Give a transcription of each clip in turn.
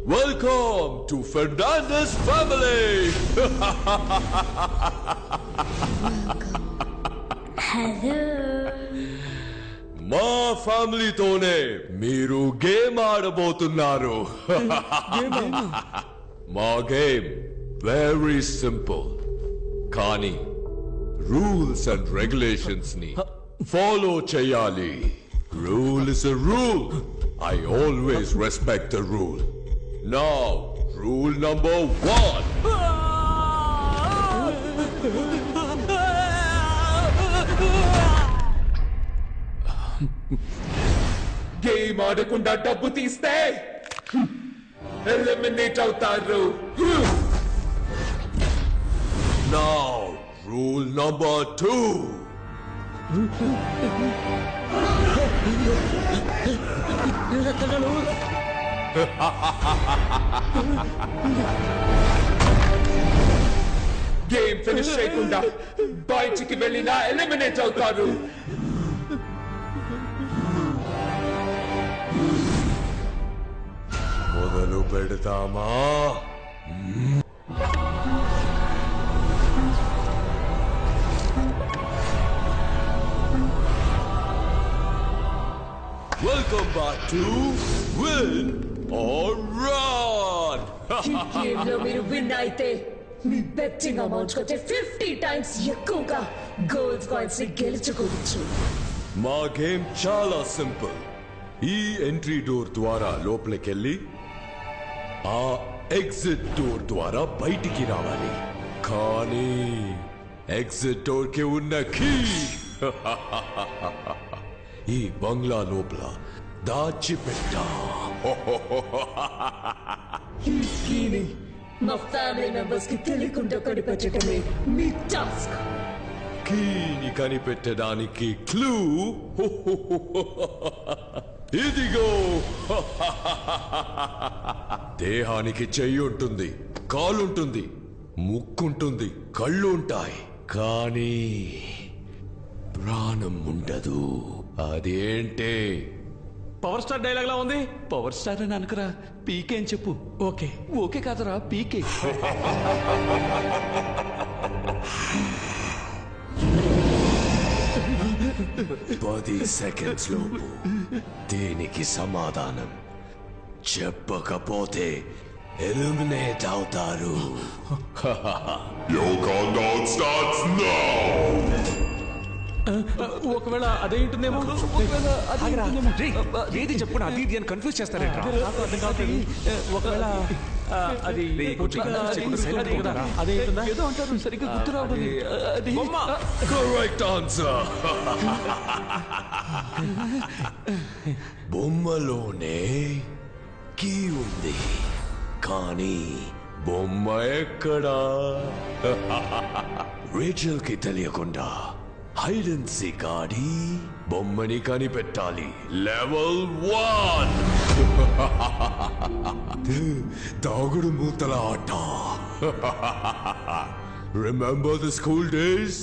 Welcome to Fernandez family. Hello. మా ఫ్యామిలీతోనే మీరు గేమ్ ఆడబోతున్నారు. మా గేమ్ వెరీ సింపుల్, కానీ రూల్స్ అండ్ రెగ్యులేషన్స్ ని ఫాలో చేయాలి. Rule is a rule. I always respect the rule. Now, rule number 1. Game ఆడకుండా డబ్బు తీస్తే ఎలిమినేట్ అవుతారు. Now, rule number 2. Game finish చేయకుండా బయటికి వెళ్ళినా ఎలిమినేట్ అవుతారు. మొదలు పెడతామా? Welcome back to Win or Run. ఈ గేమ్ లో మీరు విన్ అయితే మీ బెట్టింగ్ అమౌంట్ కంటే 50 టైమ్స్ ఎక్కువగా గోల్డ్ కాయిన్స్ ని గెలుచుకోవచ్చు. మా గేమ్ చాలా సింపుల్. ఈ ఎంట్రీ డోర్ ద్వారా లోపలికెళ్ళి ఆ ఎగ్జిట్ డోర్ ద్వారా బయటికి రావాలి. కానీ ఎగ్జిట్ డోర్ కి ఉన్న కీ ఈ బంగ్లా లోపల దాచిపెట్టా. ఈ కీని మా ఫ్యామిలీ మెంబర్స్ కి తెలియకుండా కనిపెట్టడమే మీ టాస్క్. కీని కనిపెట్టడానికి క్లూ ఇదిగో. దేహానికి చెయ్యి ఉంటుంది, కాలుంటుంది, ముక్కుంటుంది, కళ్ళు ఉంటాయి, కానీ ప్రాణం ఉండదు. అదేంటే? పవర్ స్టార్ డైలాగ్ లా ఉంది. పవర్ స్టార్ అని అనుకురా, పీకే అని చెప్పు. ఓకే ఓకే కాదురా, పీకే. 10 సెకండ్స్ లోపు దీనికి సమాధానం చెప్పకపోతే ఎలిమినేట్ అవుతారు. Your countdown starts now! ఒకవేళ అదేంటుందేమో. ఏది చెప్పు, అది ఇది అని కన్ఫ్యూజ్ చేస్తారేంట్రా. ఒకవేళ అది అదేంటుందా ఏదో అంటారు, సరిగ్గా గుర్తు రావడం. Correct answer. బొమ్మలోనే కీ ఉంది, కానీ బొమ్మ ఎక్కడా? రేచల్ కి తెలియకుండా హైడ్ అండ్ సీక్ ఆడి బొమ్మని కనిపెట్టాలి. లెవెల్ 1 దాగుడు మూతల ఆట. Remember the school days?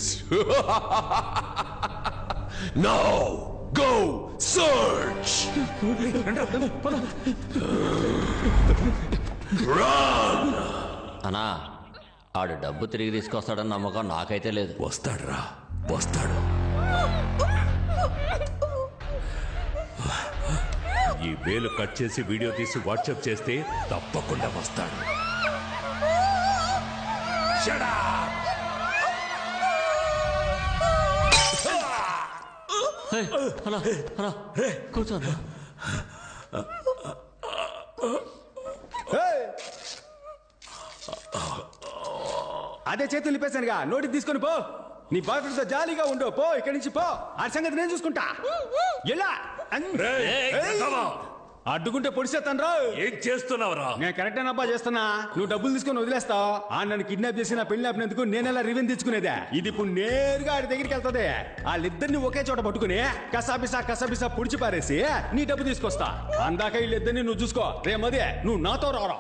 Now go search. Run. అన్నా, ఆడు డబ్బు తిరిగి తీసుకొస్తాడని నమ్మకం నాకైతే లేదు. వస్తాడురా, వస్తాడు. ఈ వేలు కట్ చేసి వీడియో తీసి వాట్సాప్ చేస్తే తప్పకుండా వస్తాడు. కూర్చోన్నా. అదే చేతులు నింపేశానుగా, నోటికి తీసుకొని పో. నీ బాయ్ ఫ్రెండ్ తో జాలీగా ఉండు. పో ఇక్కడి నుంచి పో. ఆ సంగతి నేను చూసుకుంటా. ఎలా అడ్డుకుంటే పొడిచేస్తాను రా. ఏం చేస్తున్నావురా? నేను కరెక్ట్ అబ్బా చేస్తున్నా. నువ్వు డబ్బులు తీసుకొని వదిలేస్తావు. నన్ను కిడ్నాప్ చేసి నా పెళ్లి ఆపినందుకు నేనెలా రివెంజ్ తెచ్చుకునేదే. ఇది ఇప్పుడు నేరుగా ఆడి దగ్గరికి వెళ్తుంది. వాళ్ళిద్దరిని ఒకే చోట పట్టుకుని కసాబిసా పుడిచి పారేసి నీ డబ్బు తీసుకొస్తా. అందాక వీళ్ళిద్దరిని నువ్వు చూసుకో. రేమదే నువ్వు నాతో రారా.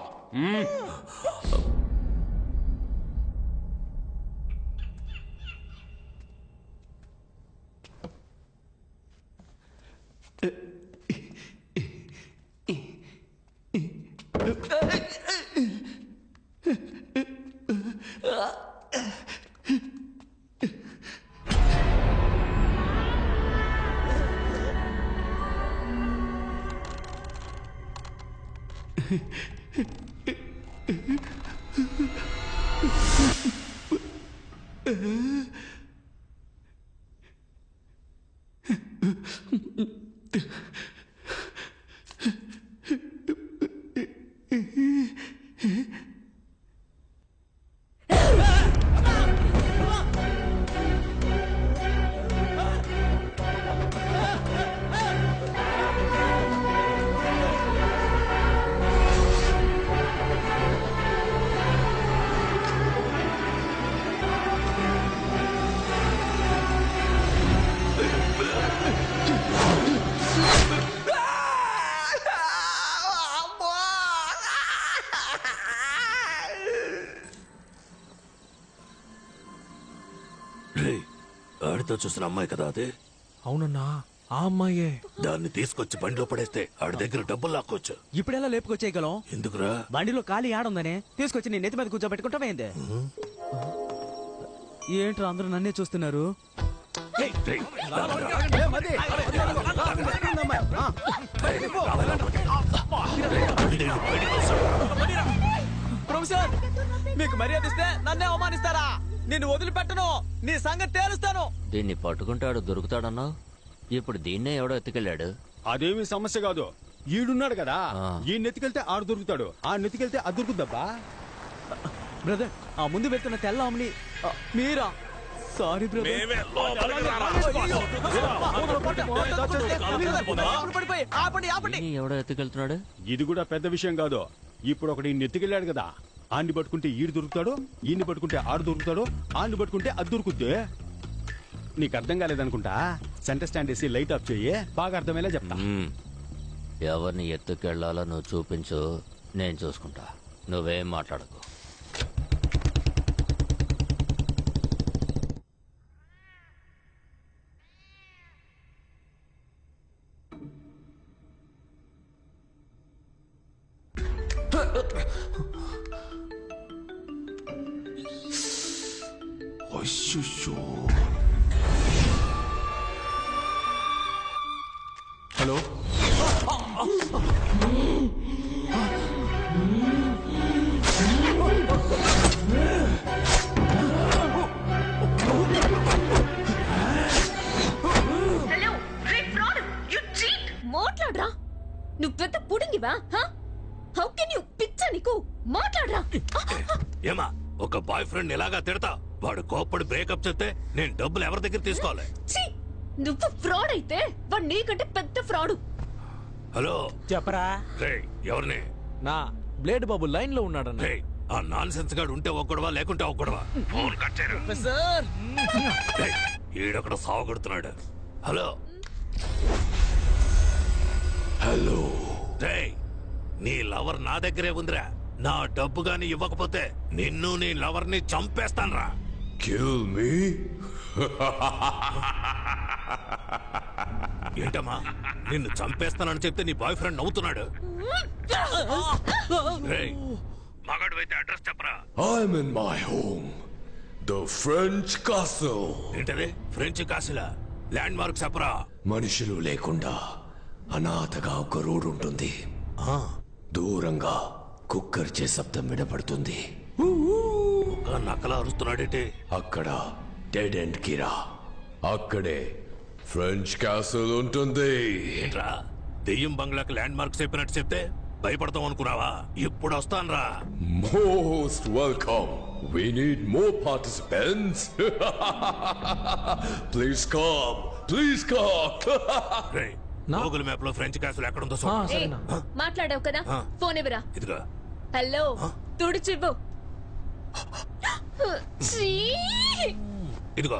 ఆడితో చూసిన అమ్మాయి కదా అది? అవునన్నా, ఆ అమ్మాయే. దాన్ని తీసుకొచ్చి బండిలో పడేస్తే ఆడి దగ్గర డబ్బులు లాక్కోవచ్చు. ఇప్పుడెలా లేపుకొచ్చేయగలం? ఎందుకురా? బండిలో ఖాళీ ఆడుందనే తీసుకొచ్చి నీ నెత్తి మీద కూర్చోబెట్టుకుంటావేంది? ఏంట్రా అందరూ నన్నే చూస్తున్నారు? ప్రొఫెసర్, మీకు మర్యాద ఇస్తే నన్నే అవమానిస్తారా? నిన్ను వదిలిపెట్టను. నీ సంగతి తేలుస్తాను. దీన్ని పట్టుకుంటాడు దొరుకుతాడన్నావు. ఇప్పుడు దీన్నే ఎవడో ఎత్తుకెళ్ళాడు. అదేమి సమస్య కాదు. ఈడున్నాడు కదా, ఈ నెత్తికెళ్తే ఆడు దొరుకుతాడు. ఆ నెత్తికెళ్తే అది దొరుకుద్దబ్బా. బ్రదర్, ఆ ముందు వెళ్తున్న తెల్ల అమ్మని మీరా? Sorry brother. ఎవడో ఎత్తుకెళ్తున్నాడు. ఇది కూడా పెద్ద విషయం కాదు. ఇప్పుడు ఒకటి నెత్తికెళ్ళాడు కదా, ఆడిని పట్టుకుంటే ఈడు దొరుకుతాడు, ఈయన్ని పట్టుకుంటే ఆడు దొరుకుతాడు, ఆడిని పట్టుకుంటే అది దొరుకుద్ది. నీకు అర్థం కాలేదనుకుంటా. సెంటర్ స్టాండ్ వేసి లైట్ ఆఫ్ చెయ్యి, బాగా అర్థమయ్యేలా చెప్తా. ఎవరిని ఎత్తుకెళ్లాలో నువ్వు చూపించు, నేను చూసుకుంటా. నువ్వేం మాట్లాడకు. హలో, మాట్లాడరా. నువ్వు పెద్ద పుడింగివా? How can you? పిచ్చ నీకు. మాట్లాడరా. ఏమా, ఒక బాయ్ ఫ్రెండ్ ఎలాగా తిడతా? వాడు కోప్పడి బ్రేకప్ చెప్తే నేను డబ్బులు ఎవరి దగ్గర తీసుకోవాలి? నువ్వు ఫ్రాడ్ అయితే వాడు నీకంటే పెద్ద ఫ్రాడు. హలో చెప్పరా. ఎవరిని? నా బ్లేడ్ బాబు లైన్ లో ఉన్నాడన్న. ఆ నాన్ సెన్స్ గాడు ఉంటే ఒక్కడవా, లేకుంటే ఒక్కడవా. ఫోన్ కట్ చేయరు. ఈడొకడు సావగొడుతున్నాడు. హలో హలో, నీ లవర్ నా దగ్గరే ఉందిరా. నా డబ్బు గాని ఇవ్వకపోతే నిన్ను నీ లవర్ ని చంపేస్తాన్రా. Kill me? ఏంటమ్మా, నిన్ను చంపేస్తానని చెప్తే నీ బాయ్ ఫ్రెండ్ నవ్వుతున్నాడు. మగాడు అయితే అడ్రస్ చెప్పరా. I'm in my home, the French castle. ఏంటది? ఫ్రెంచ్ కాసిలా? ల్యాండ్ మార్క్ చెప్పరా. మనుషులు లేకుండా అనాథగా ఒక రోడ్ ఉంటుంది. దూరంగా కుక్కర్ చే శబ్దం వినపడుతుంది. కుక్క బాగా నక్కలా అరుస్తున్నాడేంటి? అక్కడ డెడ్ ఎండ్ కిరా, అక్కడే ఫ్రెంచ్ క్యాసిల్ ఉంటుంది. ఏంట్రా దెయ్యం బంగ్లాకి ల్యాండ్ మార్క్ చెప్పినట్టు చెప్తే భయపడతాం అనుకున్నావా? ఇప్పుడు వస్తాన్రా. Most welcome. We need more participants. Please come. Please come. రేయ్, గూగుల్ మ్యాప్ లో ఫ్రెంచ్ క్యాసిల్ ఎక్కడుందో ఏయ్, మాట్లాడావు కదా, ఫోన్ ఇవ్వరా. ఇదిగా. హలో, తుడిచివ్వు. ఇదిగో